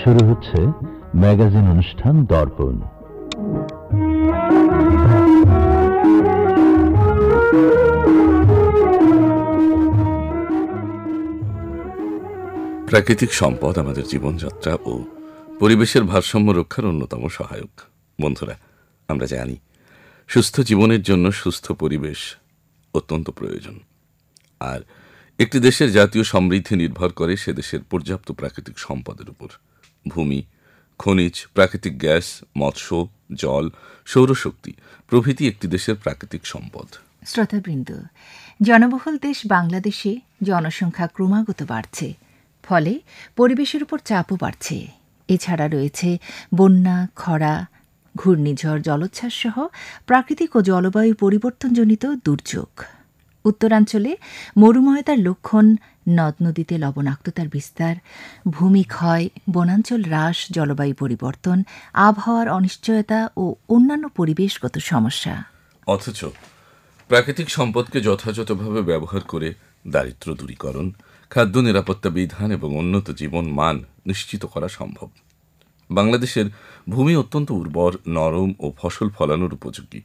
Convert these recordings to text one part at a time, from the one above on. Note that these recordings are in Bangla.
শুরু হচ্ছে ম্যাগাজিন অনুষ্ঠান দর্পণ। প্রাকৃতিক সম্পদ আমাদের জীবনযাত্রা ও পরিবেশের ভারসাম্য রক্ষার অন্যতম সহায়ক। বন্ধুরা, আমরা জানি সুস্থ জীবনের জন্য সুস্থ পরিবেশ অত্যন্ত প্রয়োজন। আর একটি দেশের জাতীয় সমৃদ্ধি নির্ভর করে সে দেশের পর্যাপ্ত প্রাকৃতিক সম্পদের উপর। ভূমি, খনিজ, প্রাকৃতিক গ্যাস, মৎস্য, জল, সৌরশক্তি প্রভৃতি একটি দেশের প্রাকৃতিক সম্পদ। শ্রোতাবৃন্দ, জনবহুল দেশ বাংলাদেশে জনসংখ্যা ক্রমাগত বাড়ছে, ফলে পরিবেশের উপর চাপও বাড়ছে। এছাড়া রয়েছে বন্যা, খরা, ঘূর্ণিঝড়, জলোচ্ছ্বাস সহ প্রাকৃতিক ও জলবায়ু পরিবর্তনজনিত দুর্যোগ। উত্তরাঞ্চলে মরুময়তার লক্ষণ, নদ নদীতে লবণাক্ততার বিস্তার, ভূমিক্ষয়, বনাঞ্চল হ্রাস, জলবায়ু পরিবর্তন, আবহাওয়ার অনিশ্চয়তা ও অন্যান্য পরিবেশগত সমস্যা। অথচ প্রাকৃতিক সম্পদকে যথাযথভাবে ব্যবহার করে দারিদ্র্য দূরীকরণ, খাদ্য নিরাপত্তা বিধান এবং উন্নত জীবন মান নিশ্চিত করা সম্ভব। বাংলাদেশের ভূমি অত্যন্ত উর্বর, নরম ও ফসল ফলানোর উপযোগী।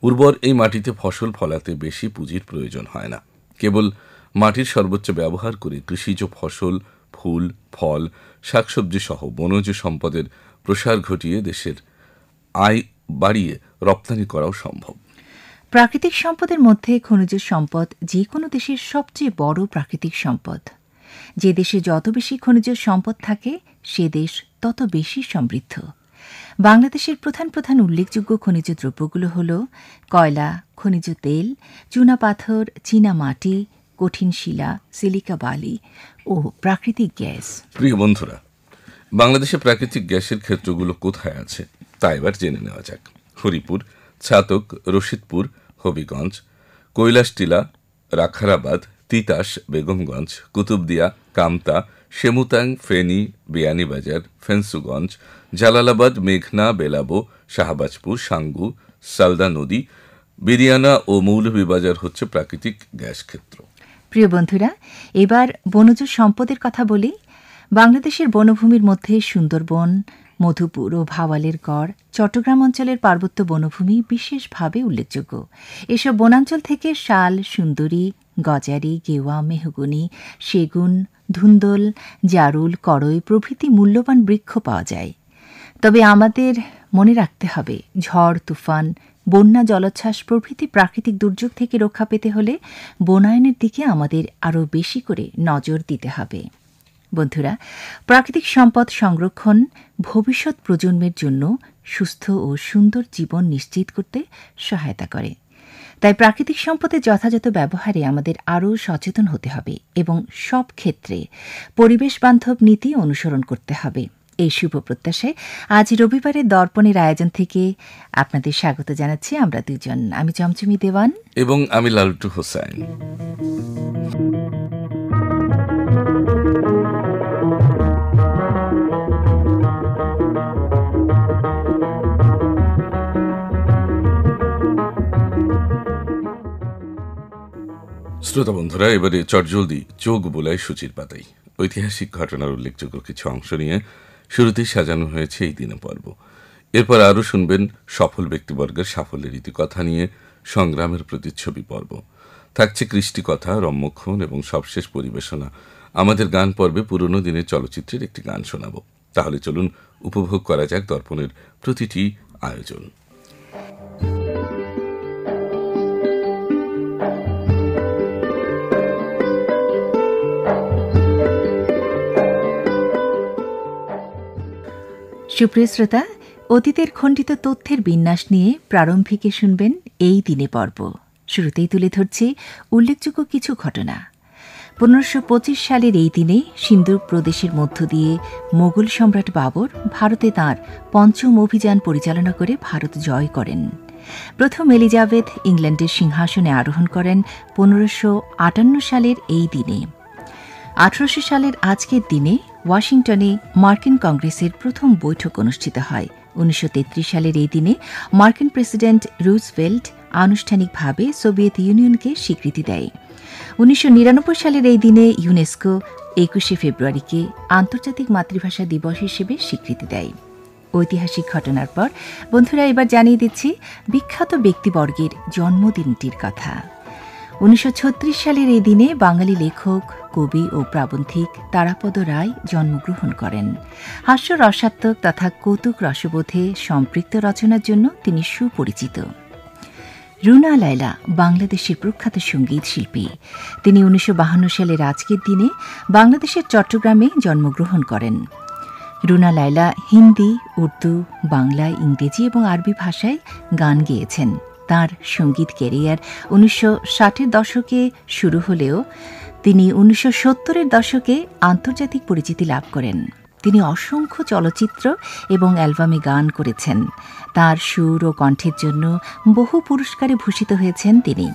উর্বর এই মাটিতে ফসল ফলাতে বেশি পুঁজির প্রয়োজন হয় না। কেবল মাটির সর্বোচ্চ ব্যবহার করে কৃষিজ ফসল, ফুল, ফল, শাকসবজি সহ বনজ সম্পদের প্রসার ঘটিয়ে দেশের আয় বাড়িয়ে রপ্তানি করাও সম্ভব। প্রাকৃতিক সম্পদের মধ্যে খনিজ সম্পদ যে কোনো দেশের সবচেয়ে বড় প্রাকৃতিক সম্পদ। যে দেশে যত বেশি খনিজ সম্পদ থাকে সে দেশ তত বেশি সমৃদ্ধ। বাংলাদেশের প্রধান প্রধান উল্লেখযোগ্য খনিজ দ্রব্যগুলো হল কয়লা, খনিজ তেল, চুনাপাথর, চীনা মাটি, কঠিন শিলা, সিলিকা বালি ও প্রাকৃতিক গ্যাস। প্রিয় বন্ধুরা, বাংলাদেশে প্রাকৃতিক গ্যাসের ক্ষেত্রগুলো কোথায় আছে তা এবার জেনে নেওয়া যাক। হরিপুর, ছাতক, রশিদপুর, হবিগঞ্জ, কৈলাসটিলা, রাখারাবাদ, তিতাস, বেগমগঞ্জ, কুতুবদিয়া, কামতা, সেমুতাং, ফেনী, বিয়ানীবাজার, ফেন্সুগঞ্জ, জালালাবাদ, মেঘনা, বেলাবো, শাহবাজপুর, সাঙ্গু, সালদা নদী, বিরিয়ানা ও মৌলভীবাজার হচ্ছে প্রাকৃতিক গ্যাস ক্ষেত্র। প্রিয় বন্ধুরা, এবার বনজ সম্পদের কথা বলি। বাংলাদেশের বনভূমির মধ্যে সুন্দরবন, মধুপুর ও ভাওয়ালের গড়, চট্টগ্রাম অঞ্চলের পার্বত্য বনভূমি বিশেষভাবে উল্লেখযোগ্য। এসব বনাঞ্চল থেকে শাল, সুন্দরী, গজারি, গেওয়া, মেহগনি, সেগুন, ধুন্দল, জারুল, করই প্রভৃতি মূল্যবান বৃক্ষ পাওয়া যায়। তবে আমাদের মনে রাখতে হবে, ঝড়, তুফান, বন্যা, জলোচ্ছ্বাস প্রভৃতি প্রাকৃতিক দুর্যোগ থেকে রক্ষা পেতে হলে বনায়নের দিকে আমাদের আরও বেশি করে নজর দিতে হবে। বন্ধুরা, প্রাকৃতিক সম্পদ সংরক্ষণ ভবিষ্যৎ প্রজন্মের জন্য সুস্থ ও সুন্দর জীবন নিশ্চিত করতে সহায়তা করে। তাই প্রাকৃতিক সম্পদের যথাযথ ব্যবহারে আমাদের আরও সচেতন হতে হবে এবং সব ক্ষেত্রে পরিবেশ বান্ধব নীতি অনুসরণ করতে হবে। এই শুভ প্রত্যাশায় আজ রবিবারের দর্পণের আয়োজন থেকে আপনাদের স্বাগত জানাচ্ছি আমরা দুজন। আমি চমচমি দেওয়ান এবং আমি লালটু হোসেন। শ্রোতা বন্ধুরা, এবারে চটজলদি চোখ বোলাই সূচির পাতাই ঐতিহাসিক ঘটনার উল্লেখযোগ্য কিছু অংশ নিয়ে শুরুতেই সাজানো হয়েছে এই দিনে পর্ব। এরপর আরও শুনবেন সফল ব্যক্তিবর্গের সাফল্যের ইতিকথা নিয়ে সংগ্রামের প্রতিচ্ছবি পর্ব। থাকছে কৃষ্টিকথা, রম্যক্ষণ এবং সবশেষ পরিবেশনা। আমাদের গান পর্বে পুরনো দিনের চলচ্চিত্রের একটি গান শোনাব। তাহলে চলুন উপভোগ করা যাক দর্পণের প্রতিটি আয়োজন। সুপ্রিয় শ্রোতা, অতীতের খণ্ডিত তথ্যের বিন্যাস নিয়ে প্রারম্ভিকে শুনবেন এই দিনে পর্ব। শুরুতেই তুলে ধরছি উল্লেখযোগ্য কিছু ঘটনা। 1525 সালের এই দিনে সিন্ধু প্রদেশের মধ্য দিয়ে মোগল সম্রাট বাবর ভারতে তাঁর পঞ্চম অভিযান পরিচালনা করে ভারত জয় করেন। প্রথম এলিজাবেথ ইংল্যান্ডের সিংহাসনে আরোহণ করেন 1558 সালের এই দিনে। 1800 সালের আজকের দিনে ওয়াশিংটনে মার্কিন কংগ্রেসের প্রথম বৈঠক অনুষ্ঠিত হয়। 1933 সালের এই দিনে মার্কিন প্রেসিডেন্ট রুজভেল্ট আনুষ্ঠানিকভাবে সোভিয়েত ইউনিয়নকে স্বীকৃতি দেয়। 1999 সালের এই দিনে ইউনেস্কো 21শে ফেব্রুয়ারিকে আন্তর্জাতিক মাতৃভাষা দিবস হিসেবে স্বীকৃতি দেয়। ঐতিহাসিক ঘটনার পর বন্ধুরা এবার জানিয়ে দিচ্ছি বিখ্যাত ব্যক্তিবর্গের জন্মদিনটির কথা। 1936 সালের এই দিনে বাঙালি লেখক, কবি ও প্রাবন্ধিক তারাপদ রায় জন্মগ্রহণ করেন। হাস্য রসাত্মক তথা কৌতুক রসবোধে সম্পৃক্ত রচনার জন্য তিনি সুপরিচিত। রুনা লায়লা বাংলাদেশের প্রখ্যাত সঙ্গীত শিল্পী। তিনি 1952 সালের আজকের দিনে বাংলাদেশের চট্টগ্রামে জন্মগ্রহণ করেন। রুনা লায়লা হিন্দি, উর্দু, বাংলা, ইংরেজি এবং আরবি ভাষায় গান গেয়েছেন। তাঁর সঙ্গীত ক্যারিয়ার 1960-এর দশকে শুরু হলেও তিনি 1970-এর দশকে আন্তর্জাতিক পরিচিতি লাভ করেন। তিনি অসংখ্য চলচ্চিত্র এবং অ্যালবামে গান করেছেন। তাঁর সুর ও কণ্ঠের জন্য বহু পুরস্কারে ভূষিত হয়েছেন তিনি।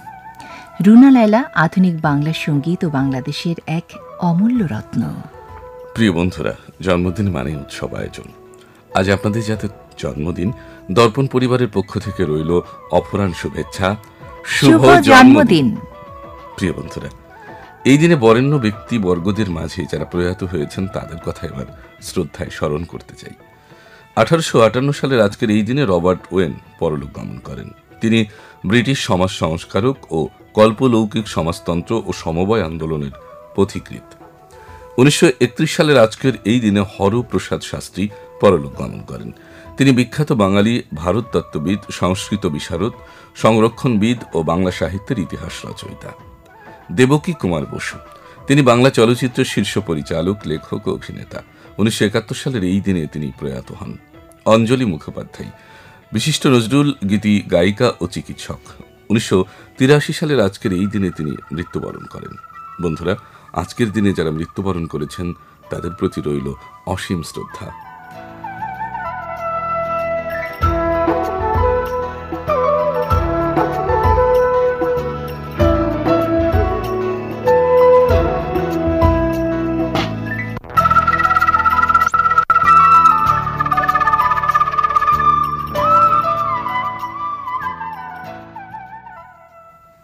রুনা লায়লা আধুনিক বাংলা সঙ্গীত ও বাংলাদেশের এক অমূল্য রত্ন। প্রিয় বন্ধুরা, জন্মদিন মানে উৎসব আয়োজন। আজ আপনাদের যাদের জন্মদিন, দর্পণ পরিবারের পক্ষ থেকে রইল অপরাণ শুভেচ্ছা, শুভ জন্মদিন। প্রিয় বন্ধুরা, এই দিনে বরেণ্য ব্যক্তিবর্গদের মাঝে যারা প্রয়াত হয়েছেন তাদের কথা এবার শ্রদ্ধায় স্মরণ করতে চাই। 1858 সালের আজকের এই দিনে রবার্ট ওয়েন পরলোক গমন করেন। তিনি ব্রিটিশ সমাজ সংস্কারক ও কল্পলৌকিক সমাজতন্ত্র ও সমবায় আন্দোলনের পথিকৃৎ। 1931 সালের আজকের এই দিনে হরপ্রসাদ শাস্ত্রী পরলোক গমন করেন। তিনি বিখ্যাত বাঙালি ভারততত্ত্ববিদ, সংস্কৃত বিশারদ, সংরক্ষণবিদ ও বাংলা সাহিত্যের ইতিহাস রচয়িতা। দেবকী কুমার বসু, তিনি বাংলা চলচ্চিত্রের শীর্ষ পরিচালক, লেখক ও অভিনেতা। 1971 সালের এই দিনে তিনি প্রয়াত হন। অঞ্জলি মুখোপাধ্যায়, বিশিষ্ট নজরুল গীতি গায়িকা ও চিকিৎসক। 1983 সালের আজকের এই দিনে তিনি মৃত্যুবরণ করেন। বন্ধুরা, আজকের দিনে যারা মৃত্যুবরণ করেছেন তাদের প্রতি রইল অসীম শ্রদ্ধা।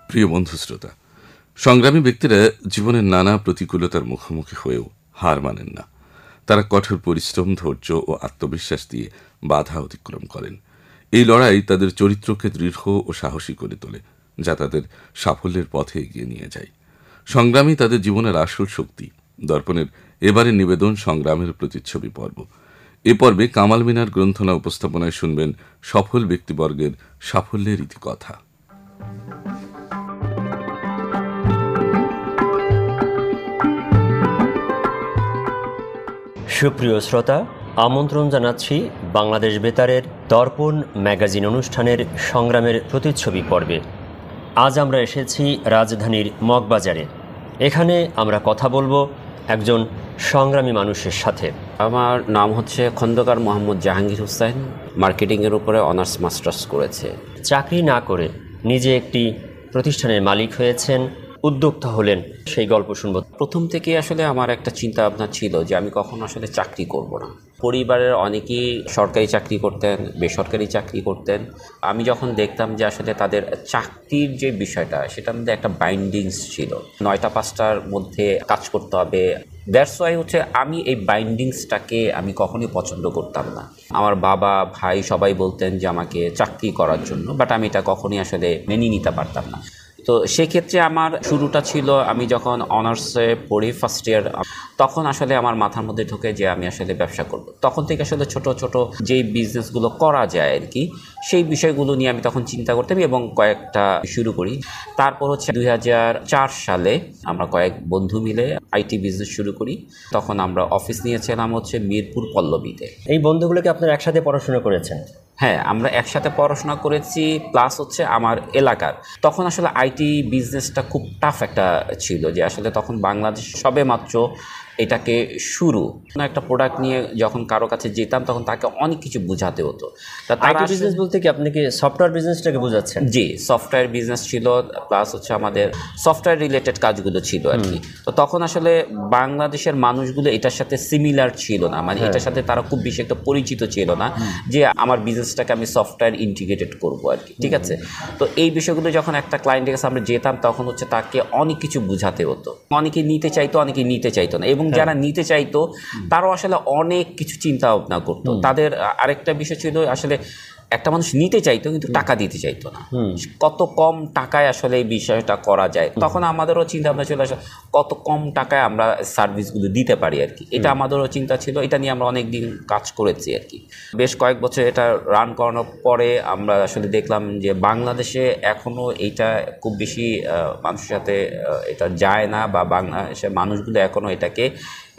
প্রিয় বন্ধু শ্রোতা, সংগ্রামী ব্যক্তিরা জীবনের নানা প্রতিকূলতার মুখোমুখি হয়েও হার মানেন না। তারা কঠোর পরিশ্রম, ধৈর্য ও আত্মবিশ্বাস দিয়ে বাধা অতিক্রম করেন। এই লড়াই তাদের চরিত্রকে দৃঢ় ও সাহসী করে তোলে, যা তাদের সাফল্যের পথে এগিয়ে নিয়ে যায়। সংগ্রামী তাদের জীবনের আসল শক্তি। দর্পণের এবারের নিবেদন সংগ্রামের প্রতিচ্ছবি পর্ব। এ পর্বে কামাল মিনার গ্রন্থনা উপস্থাপনায় শুনবেন সফল ব্যক্তিবর্গের সাফল্যের ইতিকথা। সুপ্রিয় শ্রোতা, আমন্ত্রণ জানাচ্ছি বাংলাদেশ বেতারের দর্পণ ম্যাগাজিন অনুষ্ঠানের সংগ্রামের প্রতিচ্ছবি পর্বে। আজ আমরা এসেছি রাজধানীর মগবাজারে। এখানে আমরা কথা বলবো একজন সংগ্রামী মানুষের সাথে। আমার নাম হচ্ছে খন্দকার মোহাম্মদ জাহাঙ্গীর হোসেন। মার্কেটিংয়ের উপরে অনার্স মাস্টার্স করেছে। চাকরি না করে নিজে একটি প্রতিষ্ঠানের মালিক হয়েছেন, উদ্যোক্তা হলেন, সেই গল্প শুনব। প্রথম থেকে আসলে আমার একটা চিন্তা ভাবনা ছিল যে আমি কখনো আসলে চাকরি করব না। পরিবারের অনেকেই সরকারি চাকরি করতেন, বেসরকারি চাকরি করতেন। আমি যখন দেখতাম যে আসলে তাদের চাকরির যে বিষয়টা, সেটার মধ্যে একটা বাইন্ডিংস ছিল, 9টা 5টার মধ্যে কাজ করতে হবে। দ্যাটস ওয়াই হচ্ছে আমি এই বাইন্ডিংসটাকে আমি কখনোই পছন্দ করতাম না। আমার বাবা, ভাই সবাই বলতেন যে আমাকে চাকরি করার জন্য, বাট আমি এটা কখনোই আসলে মেনে নিতে পারতাম না। তো সেক্ষেত্রে আমার শুরুটা ছিল, আমি যখন অনার্সে পড়ি ফার্স্ট ইয়ার, তখন আসলে আমার মাথার মধ্যে ঢোকে যে আমি আসলে ব্যবসা করব। তখন থেকে আসলে ছোট ছোট যেই বিজনেসগুলো করা যায় আর কি, সেই বিষয়গুলো নিয়ে আমি তখন চিন্তা করতাম এবং কয়েকটা শুরু করি। তারপর হচ্ছে 2004 সালে আমরা কয়েক বন্ধু মিলে আইটি বিজনেস শুরু করি। তখন আমরা অফিস নিয়েছিলাম হচ্ছে মিরপুর পল্লবীতে। এই বন্ধুগুলোকে আপনারা একসাথে পড়াশোনা করেছেন? হ্যাঁ, আমরা একসাথে পড়াশোনা করেছি, প্লাস হচ্ছে আমার এলাকার। তখন আসলে আইটি বিজনেসটা খুব টাফ একটা ছিল, যে আসলে তখন বাংলাদেশ সবে মাত্র এটাকে শুরু। একটা প্রোডাক্ট নিয়ে যখন কারো কাছে যেতাম তখন তাকে অনেক কিছু বোঝাতে হতো। তা আইটি বিজনেস বলতে কি আপনি কি সফটওয়্যার বিজনেসটাকে বোঝাচ্ছেন? জি, সফটওয়্যার বিজনেস ছিল, প্লাস হচ্ছে আমাদের সফটওয়্যার রিলেটেড কাজগুলো ছিল আর কি। তো তখন আসলে বাংলাদেশের মানুষগুলো এটার সাথে সিমিলার ছিল না, মানে এটার সাথে তারা খুব বেশি একটা পরিচিত ছিল না যে আমার বিজনেসটাকে আমি সফটওয়্যার ইন্টিগ্রেটেড করবো আর কি, ঠিক আছে। তো এই বিষয়গুলো যখন একটা ক্লায়েন্টের কাছে আমরা যেতাম তখন হচ্ছে তাকে অনেক কিছু বোঝাতে হতো। অনেকে নিতে চাইতো, অনেকে নিতে চাইতো না, এবং যারা নিতে চাইতো তারাও আসলে অনেক কিছু চিন্তা ভাবনা করতো। তাদের আরেকটা বিষয় ছিল আসলে একটা মানুষ নিতে চাইতো কিন্তু টাকা দিতে চাইতো না, কত কম টাকায় আসলে এই বিষয়টা করা যায়। তখন আমাদেরও চিন্তা ভাবনা ছিল আসলে কত কম টাকায় আমরা সার্ভিসগুলো দিতে পারি আর কি, এটা আমাদেরও চিন্তা ছিল। এটা নিয়ে আমরা অনেক দিন কাজ করেছি আর কি। বেশ কয়েক বছর এটা রান করানোর পরে আমরা আসলে দেখলাম যে বাংলাদেশে এখনও এইটা খুব বেশি মানুষের সাথে এটা যায় না, বা বাংলাদেশের মানুষগুলো এখনও এটাকে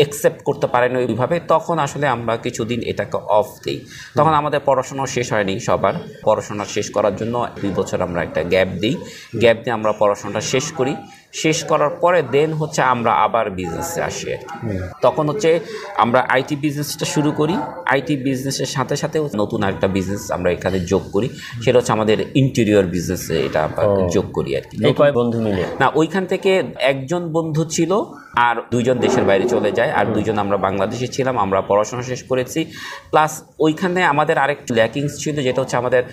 অ্যাকসেপ্ট করতে পারে না ওইভাবে। তখন আসলে আমরা কিছুদিন এটাকে অফ দিই। তখন আমাদের পড়াশোনা শেষ হয়নি সবার, পড়াশোনা শেষ করার জন্য 2 বছর আমরা একটা গ্যাপ দিই। গ্যাপ দিয়ে আমরা পড়াশোনাটা শেষ করি। শেষ করার পরে দেন হচ্ছে আমরা আবার বিজনেসে আসি আর কি। তখন হচ্ছে আমরা আইটি বিজনেসটা শুরু করি। আইটি বিজনেসের সাথে সাথে নতুন আরেকটা বিজনেস আমরা এখানে যোগ করি, সেটা হচ্ছে আমাদের ইন্টেরিয়র বিজনেসে এটা আমরা যোগ করি আর কি। কয় বন্ধু মিলে? না, ওইখান থেকে একজন বন্ধু ছিল, আর 2 জন দেশের বাইরে চলে যায়, আর 2 জন আমরা বাংলাদেশে ছিলাম। আমরা পড়াশোনা শেষ করেছি, প্লাস ওইখানে আমাদের আরেক ল্যাকিংস ছিল, যেটা হচ্ছে আমাদের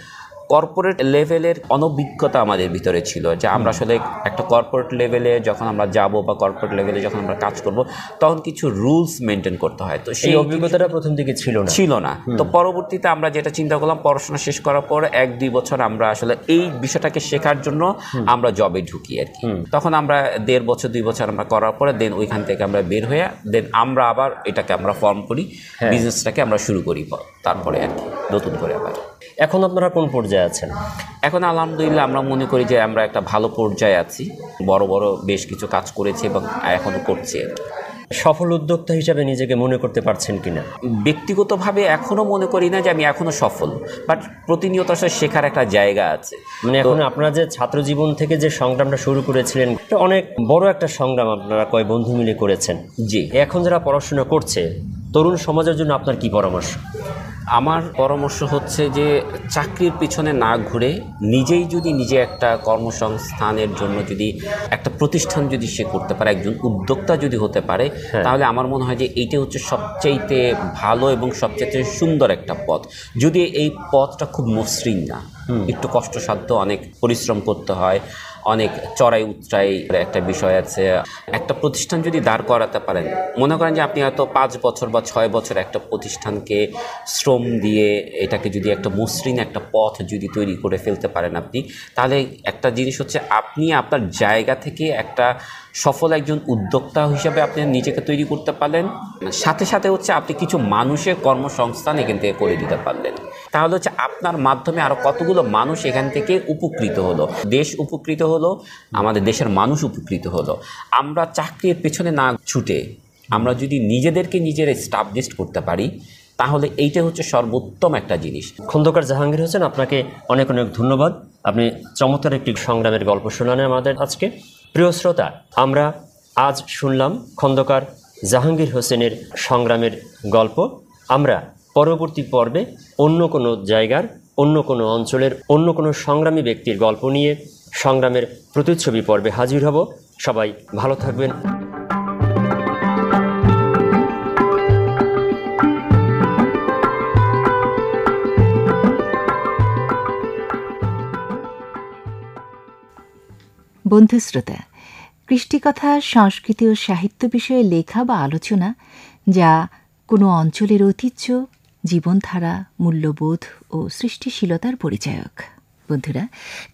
কর্পোরেট লেভেলের অনভিজ্ঞতা আমাদের ভিতরে ছিল। যে আমরা আসলে একটা কর্পোরেট লেভেলে যখন আমরা যাব বা কর্পোরেট লেভেলে যখন আমরা কাজ করব তখন কিছু রুলস মেনটেন করতে হয়। তো সেই অভিজ্ঞতাটা প্রথম দিকে ছিল না। তো পরবর্তীতে আমরা যেটা চিন্তা করলাম, পড়াশোনা শেষ করার পর 1-2 বছর আমরা আসলে এই বিষয়টাকে শেখার জন্য আমরা জবে ঢুকি আর কি। তখন আমরা 1.5 বছর 2 বছর আমরা করার পরে দেন ওইখান থেকে আমরা বের হয়ে দেন আমরা আবার এটাকে আমরা ফর্ম করি, বিজনেসটাকে আমরা শুরু করি তারপরে আর কি নতুন করে আবার। এখন আপনারা কোন পর্যায়ে আছেন? এখন আলহামদুলিল্লাহ আমরা মনে করি যে আমরা একটা ভালো পর্যায়ে আছি, বড় বড় বেশ কিছু কাজ করেছি এবং এখনও করছি। সফল উদ্যোক্তা হিসাবে নিজেকে মনে করতে পারছেন কিনা? ব্যক্তিগতভাবে এখনও মনে করি না যে আমি এখনও সফল, বাট প্রতিনিয়ত আসলে শেখার একটা জায়গা আছে। মানে এখন আপনারা যে ছাত্র জীবন থেকে যে সংগ্রামটা শুরু করেছিলেন, অনেক বড় একটা সংগ্রাম আপনারা কয় বন্ধু মিলে করেছেন। জি, এখন যারা পড়াশোনা করছে তরুণ সমাজের জন্য আপনার কি পরামর্শ? আমার পরামর্শ হচ্ছে যে চাকরির পিছনে না ঘুরে নিজেই যদি নিজে একটা কর্মসংস্থানের জন্য যদি একটা প্রতিষ্ঠান যদি সে করতে পারে, একজন উদ্যোক্তা যদি হতে পারে, তাহলে আমার মনে হয় যে এইটা হচ্ছে সবচাইতে ভালো এবং সবচাইতে সুন্দর একটা পথ। যদি এই পথটা খুব মসৃণ না, একটু কষ্টসাধ্য, অনেক পরিশ্রম করতে হয়, অনেক চড়াই উতরাই একটা বিষয় আছে। একটা প্রতিষ্ঠান যদি দাঁড় করাতে পারেন, মনে করেন যে আপনি হয়তো 5 বছর বা 6 বছর একটা প্রতিষ্ঠানকে শ্রম দিয়ে এটাকে যদি একটা মসৃণ একটা পথ যদি তৈরি করে ফেলতে পারেন আপনি, তাহলে একটা জিনিস হচ্ছে আপনি আপনার জায়গা থেকে একটা সফল একজন উদ্যোক্তা হিসাবে আপনি নিজেকে তৈরি করতে পারলেন, সাথে সাথে হচ্ছে আপনি কিছু মানুষের কর্মসংস্থান এখান থেকে করে দিতে পারলেন। তাহলে হচ্ছে আপনার মাধ্যমে আরও কতগুলো মানুষ এখান থেকে উপকৃত হলো, দেশ উপকৃত হলো, আমাদের দেশের মানুষ উপকৃত হলো। আমরা চাকরির পেছনে না ছুটে আমরা যদি নিজেদেরকে নিজের এস্টাবলিশ করতে পারি, তাহলে এইটা হচ্ছে সর্বোত্তম একটা জিনিস। খন্দকার জাহাঙ্গীর হোসেন, আপনাকে অনেক অনেক ধন্যবাদ। আপনি চমৎকার একটি সংগ্রামের গল্প শোনালেন আমাদের আজকে। প্রিয় শ্রোতা, আমরা আজ শুনলাম খন্দকার জাহাঙ্গীর হোসেনের সংগ্রামের গল্প। আমরা পরবর্তী পর্বে অন্য কোনো জায়গার, অন্য কোনো অঞ্চলের, অন্য কোনো সংগ্রামী ব্যক্তির গল্প নিয়ে সংগ্রামের প্রতিচ্ছবি পর্বে হাজির হব। সবাই ভালো থাকবেন। বন্ধু শ্রোতা, কৃষ্টিকথা, সংস্কৃতি ও সাহিত্য বিষয়ে লেখা বা আলোচনা যা কোনো অঞ্চলের ঐতিহ্য, জীবনধারা, মূল্যবোধ ও সৃষ্টিশীলতার পরিচায়ক। বন্ধুরা,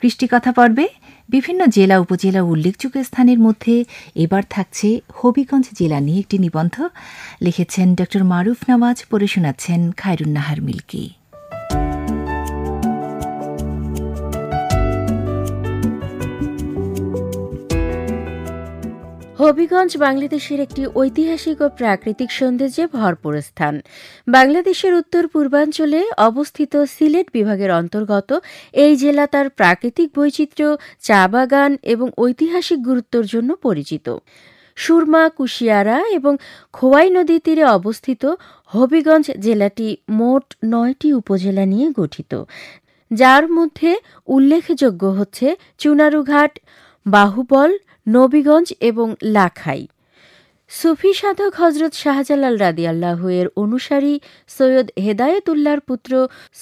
কৃষ্টিকথা পর্বে বিভিন্ন জেলা উপজেলা উল্লেখযোগ্য স্থানের মধ্যে এবার থাকছে হবিগঞ্জ জেলা নিয়ে একটি নিবন্ধ। লিখেছেন ড মারুফ নওয়াজ, পড়ে শোনাচ্ছেন খায়রুন্নাহার মিল্কি। হবিগঞ্জ বাংলাদেশের একটি ঐতিহাসিক ও প্রাকৃতিক সৌন্দর্যে ভরপুর স্থান। বাংলাদেশের উত্তর পূর্বাঞ্চলে অবস্থিত সিলেট বিভাগের অন্তর্গত এই জেলা তার প্রাকৃতিক বৈচিত্র্য, চা বাগান এবং ঐতিহাসিক গুরুত্বের জন্য পরিচিত। সুরমা, কুশিয়ারা এবং খোয়াই নদীর তীরে অবস্থিত হবিগঞ্জ জেলাটি মোট 9টি উপজেলা নিয়ে গঠিত, যার মধ্যে উল্লেখযোগ্য হচ্ছে চুনারুঘাট, বাহুবল, নবীগঞ্জ এবং লাখাই। সুফি সাধক হজরত শাহজালাল রাদিয়াল্লাহু এর অনুসারী সৈয়দ হেদায়েতুল্লাহর পুত্র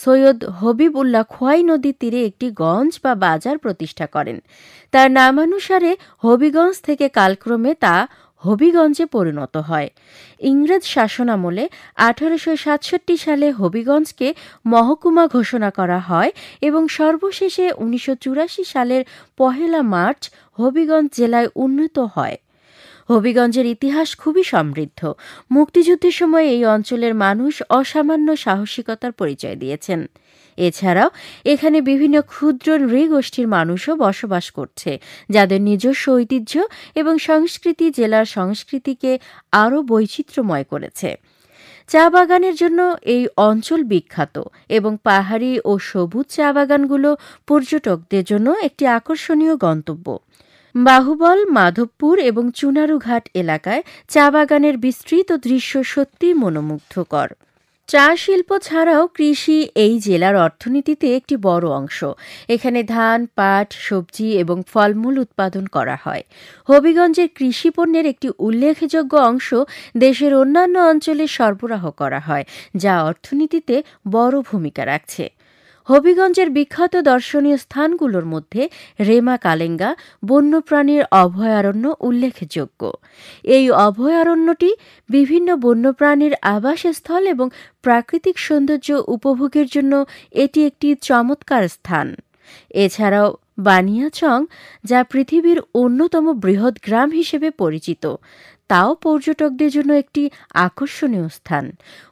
সৈয়দ হবিব উল্লাহ খোয়াই নদীর তীরে একটি গঞ্জ বা বাজার প্রতিষ্ঠা করেন। তার নামানুসারে হবিগঞ্জ থেকে কালক্রমে তা হবিগঞ্জে পরিণত হয়। ইংরেজ শাসনামলে 1867 সালে হবিগঞ্জকে মহকুমা ঘোষণা করা হয় এবং সর্বশেষে 1984 সালের 1 মার্চ হবিগঞ্জ জেলায় উন্নীত হয়। হবিগঞ্জের ইতিহাস খুবই সমৃদ্ধ। মুক্তিযুদ্ধের সময় এই অঞ্চলের মানুষ অসামান্য সাহসিকতার পরিচয় দিয়েছেন। এছাড়াও এখানে বিভিন্ন ক্ষুদ্র নৃগোষ্ঠীর মানুষও বসবাস করছে, যাদের নিজস্ব ঐতিহ্য এবং সংস্কৃতি জেলার সংস্কৃতিকে আরও বৈচিত্র্যময় করেছে। চা বাগানের জন্য এই অঞ্চল বিখ্যাত এবং পাহাড়ি ও সবুজ চা বাগানগুলো পর্যটকদের জন্য একটি আকর্ষণীয় গন্তব্য। বাহুবল, মাধবপুর এবং চুনারুঘাট এলাকায় চা বাগানের বিস্তৃত দৃশ্য সত্যিই মনোমুগ্ধকর। চা শিল্প ছাড়াও কৃষি এই জেলার অর্থনীতিতে একটি বড় অংশ। এখানে ধান, পাট, সবজি এবং ফলমূল উৎপাদন করা হয়। হবিগঞ্জের কৃষি পণ্যের একটি উল্লেখযোগ্য অংশ দেশের অন্যান্য অঞ্চলে সরবরাহ করা হয়, যা অর্থনীতিতে বড় ভূমিকা রাখছে। হবিগঞ্জের বিখ্যাত দর্শনীয় স্থানগুলোর মধ্যে রেমা কালেঙ্গা বন্যপ্রাণীর অভয়ারণ্য উল্লেখযোগ্য। এই অভয়ারণ্যটি বিভিন্ন বন্যপ্রাণীর আবাসস্থল এবং প্রাকৃতিক সৌন্দর্য উপভোগের জন্য এটি একটি চমৎকার স্থান। এছাড়াও বানিয়াচং, যা পৃথিবীর অন্যতম বৃহৎ গ্রাম হিসেবে পরিচিত, তাও পর্যটকদের জন্য একটি আকর্ষণীয় স্থান।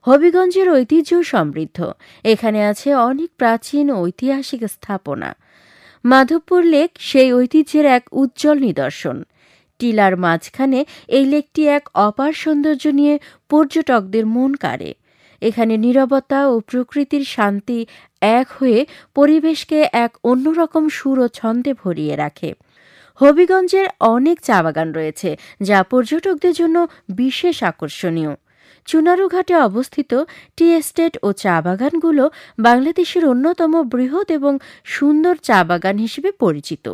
হবিগঞ্জের ঐতিহ্য সমৃদ্ধ। এখানে আছে অনেক প্রাচীন ঐতিহাসিক স্থাপনা। মাধবপুর লেক সেই ঐতিহ্যের এক উজ্জ্বল নিদর্শন। টিলার মাঝখানে এই লেকটি এক অপার সৌন্দর্য নিয়ে পর্যটকদের মন কাড়ে। এখানে নীরবতা ও প্রকৃতির শান্তি এক হয়ে পরিবেশকে এক অন্যরকম সুর ও ছন্দে ভরিয়ে রাখে। হবিগঞ্জের অনেক চা বাগান রয়েছে, যা পর্যটকদের জন্য বিশেষ আকর্ষণীয়। চুনারুঘাটে অবস্থিত টি এস্টেট ও চা বাগানগুলো বাংলাদেশের অন্যতম বৃহৎ এবং সুন্দর চা বাগান হিসেবে পরিচিত।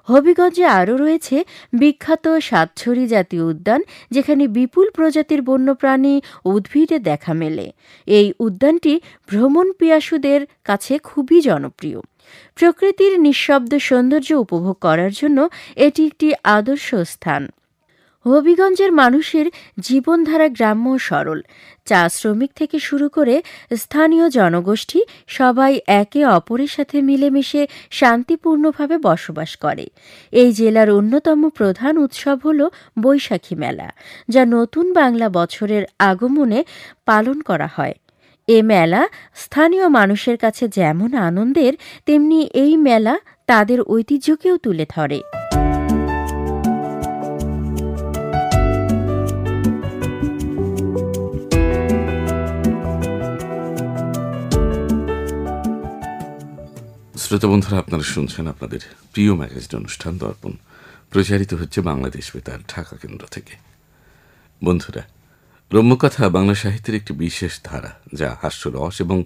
হবিগঞ্জে আরও রয়েছে বিখ্যাত সাতছড়ি জাতীয় উদ্যান, যেখানে বিপুল প্রজাতির বন্যপ্রাণী ও উদ্ভিদের দেখা মেলে। এই উদ্যানটি ভ্রমণ পিয়াসুদের কাছে খুবই জনপ্রিয়। প্রকৃতির নিঃশব্দ সৌন্দর্য উপভোগ করার জন্য এটি একটি আদর্শ স্থান। হবিগঞ্জের মানুষের জীবনধারা গ্রাম্য ও সরল। চা শ্রমিক থেকে শুরু করে স্থানীয় জনগোষ্ঠী সবাই একে অপরের সাথে মিলেমিশে শান্তিপূর্ণভাবে বসবাস করে। এই জেলার অন্যতম প্রধান উৎসব হল বৈশাখী মেলা, যা নতুন বাংলা বছরের আগমনে পালন করা হয়। এ মেলা স্থানীয় মানুষের কাছে যেমন আনন্দের, তেমনি এই মেলা তাদের ঐতিহ্যকেও তুলে ধরে। শ্রোতা বন্ধুরা, আপনারা শুনছেন আপনাদের প্রিয় ম্যাগাজিন অনুষ্ঠান দর্পণ, প্রচারিত হচ্ছে বাংলাদেশ বেতার ঢাকা কেন্দ্র থেকে। বন্ধুরা, রম্যকথা বাংলা সাহিত্যের একটি বিশেষ ধারা, যা হাস্যরস এবং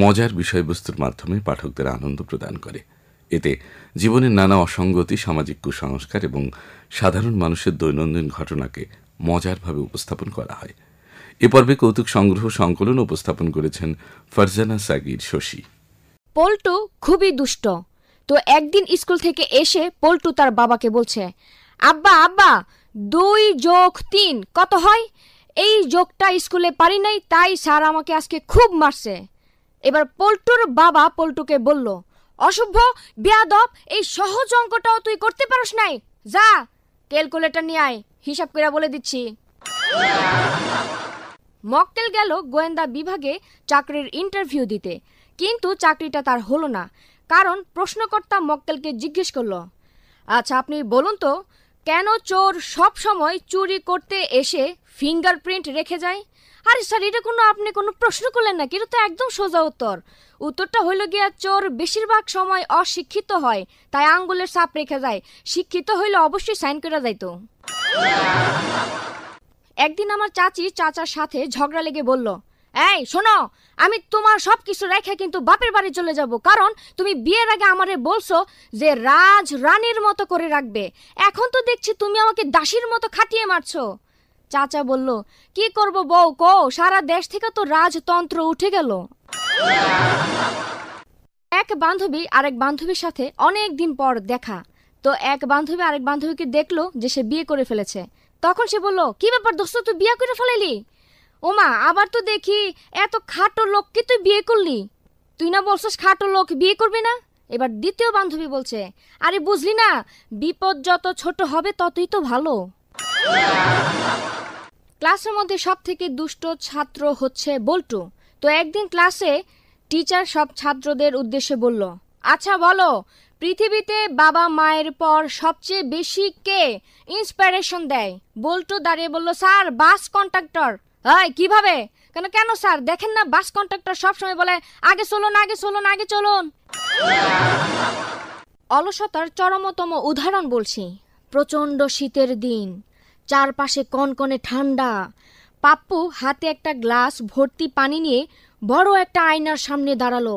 মজার বিষয়বস্তুর মাধ্যমে পাঠকদের আনন্দ প্রদান করে। এতে জীবনের নানা অসঙ্গতি, সামাজিক কুসংস্কার এবং সাধারণ মানুষের দৈনন্দিন ঘটনাকে মজারভাবে উপস্থাপন করা হয়। এ পর্বে কৌতুক সংগ্রহ সংকলন উপস্থাপন করেছেন ফারজানা সাগির শশী। পল্টু খুবই দুষ্ট। তো একদিন স্কুল থেকে এসে পল্টু তার বাবাকে বলছে, আব্বা আব্বা 2 + 3 কত হয়? এই যোগটা স্কুলে পারি নাই, তাই স্যার আমাকে আজকে খুব মারছে। এবার পল্টুর বাবা পল্টুকে বলল, অসভ্য, বেয়াদব, এই সহজ অঙ্কটাও তুই করতে পারস নাই? যা ক্যালকুলেটর নিয়ে আয়, হিসাব করে বলে দিচ্ছি। মক্কেল গেল গোয়েন্দা বিভাগে চাকরির ইন্টারভিউ দিতে, কিন্তু চাকরিটা তার হলো না, কারণ প্রশ্নকর্তা মক্কেলকে জিজ্ঞেস করল, আচ্ছা আপনি বলুন তো, কেন চোর সব সময় চুরি করতে এসে ফিঙ্গারপ্রিন্ট রেখে যায় আরে স্যার, এটা আপনি কোনো প্রশ্ন করলেন নাকি? এটা তো একদম সোজা উত্তর। উত্তরটা হইল গিয়া চোর বেশিরভাগ সময় অশিক্ষিত হয়, তাই আঙ্গুলের ছাপ রেখে যায়। শিক্ষিত হইলে অবশ্যই সাইন করে যাইতো। একদিন আমার চাচি চাচার সাথে ঝগড়া লেগে বলল, এই শোনো, আমি তোমার সবকিছু রেখে কিন্তু বাপের বাড়ি চলে যাব, কারণ তুমি বিয়ের আগে আমারে বলছো যে রাজ রানীর মতো করে রাখবে। এখন তো দেখছি তুমি আমাকে দাসীর মতো খাটিয়ে মারছো। চাচা বলল, কি করব বউ, কো সারা দেশ থেকে তো রাজতন্ত্র উঠে গেল। এক বান্ধবী আরেক বান্ধবীর সাথে অনেক দিন পর দেখা, তো এক বান্ধবী আরেক বান্ধবীকে দেখলো যে সে বিয়ে করে ফেলেছে। তখন সে বলল, কি ব্যাপার দোস্ত, তুই বিয়ে করে ফেলাইলি? ওমা, আবার তো দেখি এত খাটো লোককে তুই বিয়ে করলি। তুই না বলছিস খাটো লোক বিয়ে করবি না? এবার দ্বিতীয় বান্ধবী বলছে, আরে বুঝলি না, বিপদ যত ছোট হবে ততই তো ভালো। ক্লাসের মধ্যে সব থেকে দুষ্ট ছাত্র হচ্ছে বল্টু। তো একদিন ক্লাসে টিচার সব ছাত্রদের উদ্দেশ্যে বলল, আচ্ছা বলো, পৃথিবীতে বাবা মায়ের পর সবচেয়ে বেশি কে ইন্সপিরেশন দেয়? বল্টু দাঁড়িয়ে বলল, স্যার, বাস কন্ডাক্টর। এই কিভাবে? কেন স্যার, দেখেন না বাস কন্ডাক্টর সবসময় বলে আগে চলুন, আগে চলুন, আগে চলুন। অলসতার চরমতম উদাহরণ বলছি। প্রচন্ড শীতের দিন, চারপাশে কনকনে ঠান্ডা। পাপ্পু হাতে একটা গ্লাস ভর্তি পানি নিয়ে বড় একটা আয়নার সামনে দাঁড়ালো।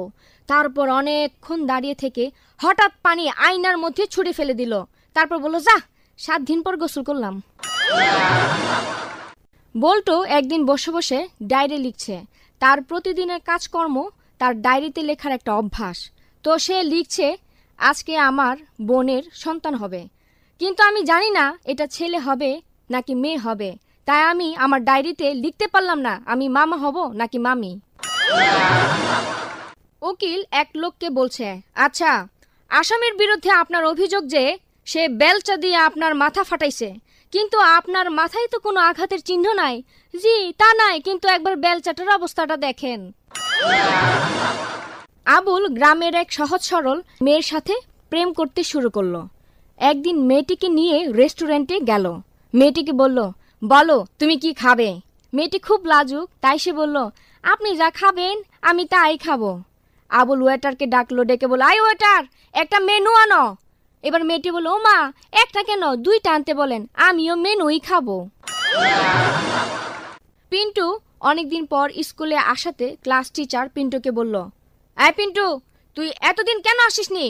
তারপর অনেকক্ষণ দাঁড়িয়ে থেকে হঠাৎ পানি আয়নার মধ্যে ছুঁড়ে ফেলে দিল। তারপর বলল, যা, 7 দিন পর গোসল করলাম। বল্টু একদিন বসে বসে ডায়েরি লিখছে। তার প্রতিদিনের কাজকর্ম তার ডায়েরিতে লেখার একটা অভ্যাস। তো সে লিখছে, আজকে আমার বোনের সন্তান হবে, কিন্তু আমি জানি না এটা ছেলে হবে নাকি মেয়ে হবে, তাই আমি আমার ডায়েরিতে লিখতে পারলাম না আমি মামা হব নাকি মামি। উকিল এক লোককে বলছে, আচ্ছা, আসামির বিরুদ্ধে আপনার অভিযোগ যে সে বেলচা দিয়ে আপনার মাথা ফাটাইছে, কিন্তু আপনার মাথায় তো কোনো আঘাতের চিহ্ন নাই। জি, তা নাই, কিন্তু একবার বেলচাটার অবস্থাটা দেখেন। আবুল গ্রামের এক সহজ সরল মেয়ের সাথে প্রেম করতে শুরু করলো। একদিন মেয়েটিকে নিয়ে রেস্টুরেন্টে গেল। মেয়েটিকে বলল, বলো তুমি কি খাবে? মেয়েটি খুব লাজুক, তাই সে বলল, আপনি যা খাবেন আমি তাই খাবো। আবুল ওয়েটারকে ডাকলো, ডেকে বলল, আই ওয়েটার, একটা মেনু আনো। এবার মেয়েটি বলল, ও মা, একটা কেন, 2টা আনতে বলেন, আমিও মেনুই খাবো। পিন্টু অনেকদিন পর স্কুলে আসাতে ক্লাস টিচার পিন্টুকে বলল, এই পিন্টু, তুই এতদিন কেন আসিসনি?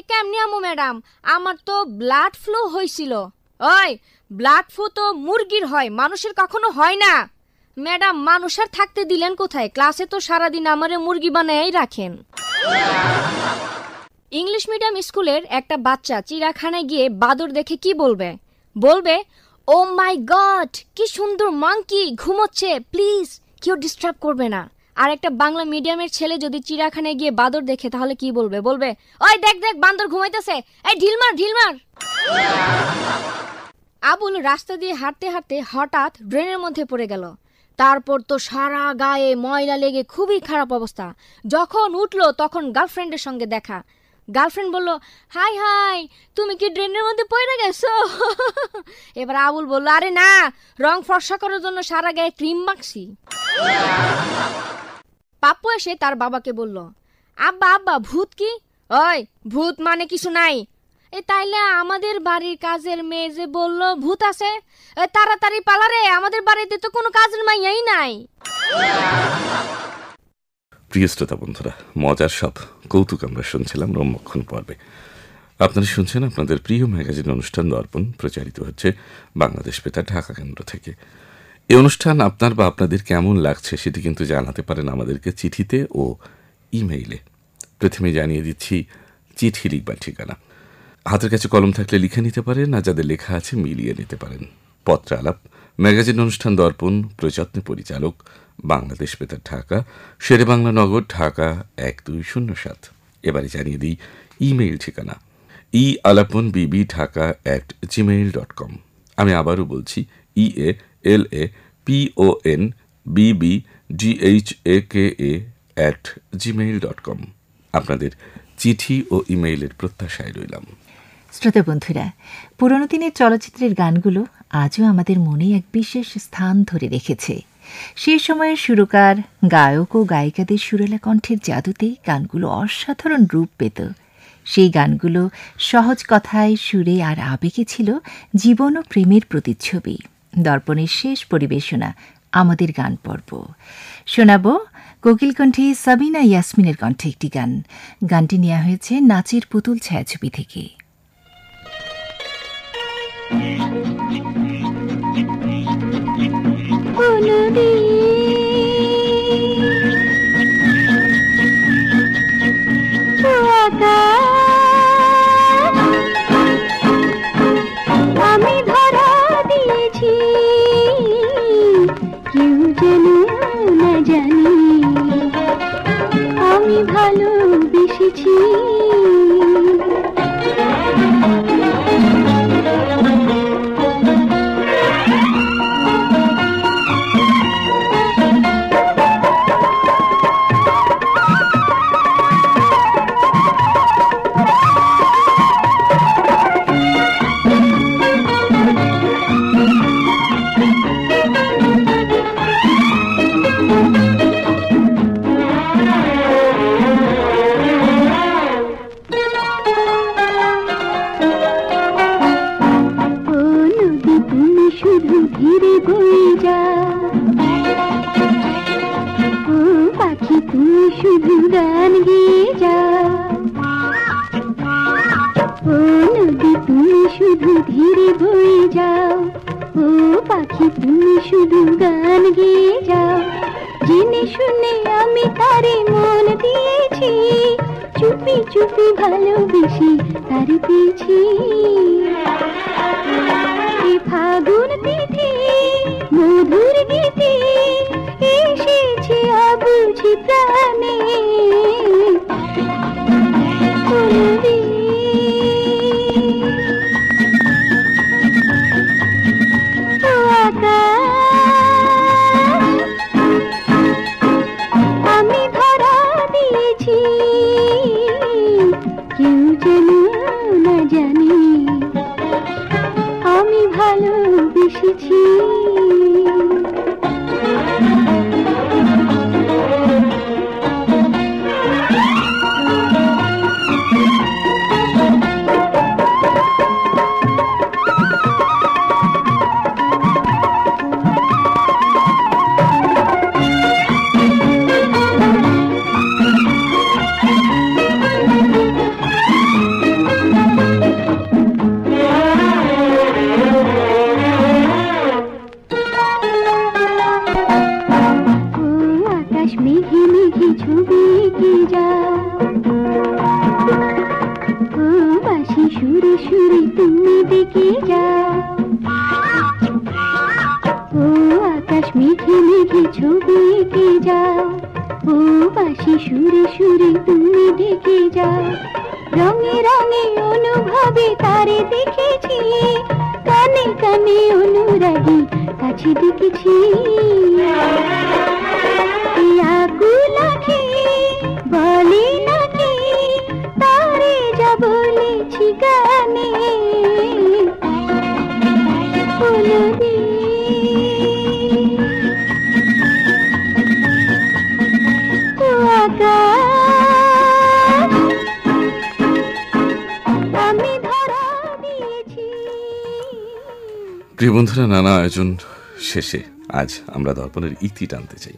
কেমনি আমু ম্যাডাম, আমার তো ব্লাড ফ্লু হয়েছিল। ওই, ব্লাড ফ্লু তো মুরগির হয়, মানুষের কখনো হয় না। ম্যাডাম, মানুষের থাকতে দিলেন কোথায়? ক্লাসে তো সারাদিন আমারে মুরগি বানাই রাখেন। ইংলিশ মিডিয়াম স্কুলের একটা বাচ্চা চিড়িয়াখানায় গিয়ে বাদর দেখে কি বলবে? বলবে, ও মাই গড, কি সুন্দর মাংকি ঘুমোচ্ছে, প্লিজ কেউ ডিস্টার্ব করবে না। আর একটা বাংলা মিডিয়ামের ছেলে যদি চিড়িয়াখানায় গিয়ে বাদর দেখে তাহলে কি বলবে? বলবে, ওই দেখ দেখ, বান্দর ঘুমাইতেছে, এই ঢিল মার, ঢিল মার। আবুল রাস্তা দিয়ে হাঁটতে হাঁটতে হঠাৎ ড্রেনের মধ্যে পড়ে গেল। তারপর তো সারা গায়ে ময়লা লেগে খুবই খারাপ অবস্থা। যখন উঠলো তখন গার্লফ্রেন্ডের সঙ্গে দেখা। গার্লফ্রেন্ড বলল, হাই হাই, তুমি কি ড্রেনের মধ্যে পড়ে গেছো? এবার আবুল বলল, আরে না, রং ফর্সা করার জন্য সারা গায়ে ক্রিম মাখছি। পাপ্পু এসে তার বাবাকে বলল, আব্বা আব্বা, ভূত কি? ওই, ভূত মানে কিছু নাই। তাইলে আমাদের বাড়ির কাজের মেয়ে যে বলল ভূত আছে, তাড়াতাড়ি পালারে, আমাদের বাড়িতে তো কোনো কাজের মাইয়াই নাই। প্রিয় শ্রোতা বন্ধুরা, মজার সব কৌতুক আমরা শুনছিলাম রম্যক্ষণ পর্বে। আপনারা শুনছেন আপনাদের প্রিয় ম্যাগাজিন অনুষ্ঠান দর্পণ, প্রচারিত হচ্ছে বাংলাদেশ বেতার ঢাকা কেন্দ্র থেকে। এই অনুষ্ঠান আপনার বা আপনাদের কেমন লাগছে সেটি কিন্তু জানাতে পারেন আমাদেরকে চিঠিতে ও ইমেইলে। প্রথমে জানিয়ে দিচ্ছি চিঠি লিখবার ঠিকানা। হাতের কাছে কলম থাকলে লিখে নিতে পারেন, আর যাদের লেখা আছে মিলিয়ে নিতে পারেন। পত্র আলাপ, ম্যাগাজিন অনুষ্ঠান দর্পণ, প্রযত্নে পরিচালক, বাংলাদেশ বেতার ঢাকা, শেরে বাংলা নগর, ঢাকা 1207। এবারে জানিয়ে দিই ইমেইল ঠিকানা, ealapnbb@gmail.com। আমি আবারও বলছি, ealapnbbghaka@gmail.com। আপনাদের চিঠি ও ইমেইলের প্রত্যাশায় রইলাম। শ্রোতা বন্ধুরা, পুরনো দিনের চলচ্চিত্রের গানগুলো আজও আমাদের মনে এক বিশেষ স্থান ধরে রেখেছে। সেই সময়ের সুরকার, গায়ক ও গায়িকাদের সুরেলা কণ্ঠের জাদুতে গানগুলো অসাধারণ রূপ পেত। সেই গানগুলো সহজ কথায়, সুরে আর আবেগে ছিল জীবন ও প্রেমের প্রতিচ্ছবি। দর্পণের শেষ পরিবেশনা আমাদের গান পর্ব। শোনাব কোকিলকণ্ঠী সাবিনা ইয়াসমিনের কণ্ঠে একটি গান। গানটি নেওয়া হয়েছে নাচের পুতুল ছায়াছবি থেকে। আমি ধরা দিয়েছি, কেউ যেন না জানি আমি ভালোবেসেছি। ভালোবেসে তারি পেয়েছি। ফাগুন তিথি মধুর গীতি এসেছে অবুঝি প্রাণে। আমি ধরা দিয়েছি, কেউ যেন না জানি আমি ভালোবেসেছি। রঙে রঙে অনুভবে তারে দেখেছি, কানে কানে অনুরাগী কাছে দেখেছি। আকুল আঁখি বলে নাকি তারে যা বলেছি গানে। প্রিয় বন্ধুরা, নানা আয়োজন শেষে আজ আমরা দর্পণের ইতি টানতে চাই।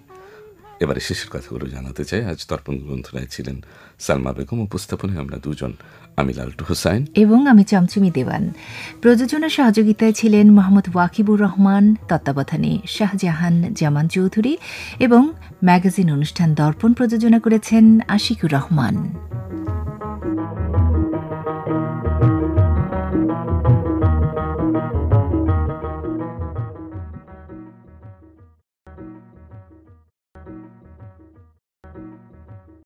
এবারে শেষের কথাগুলো জানাতে চাই। আজ দর্পণ গ্রন্থনায় ছিলেন সালমা বেগম, উপস্থাপনায় আমরা দুজন, আমি লালটু হোসাইন এবং আমি চমচমি দেওয়ান। প্রযোজনা সহযোগিতায় ছিলেন মোহাম্মদ ওয়াকিবুর রহমান, তত্ত্বাবধানে শাহজাহান জামান চৌধুরী এবং ম্যাগাজিন অনুষ্ঠান দর্পণ প্রযোজনা করেছেন আশিকুর রহমান।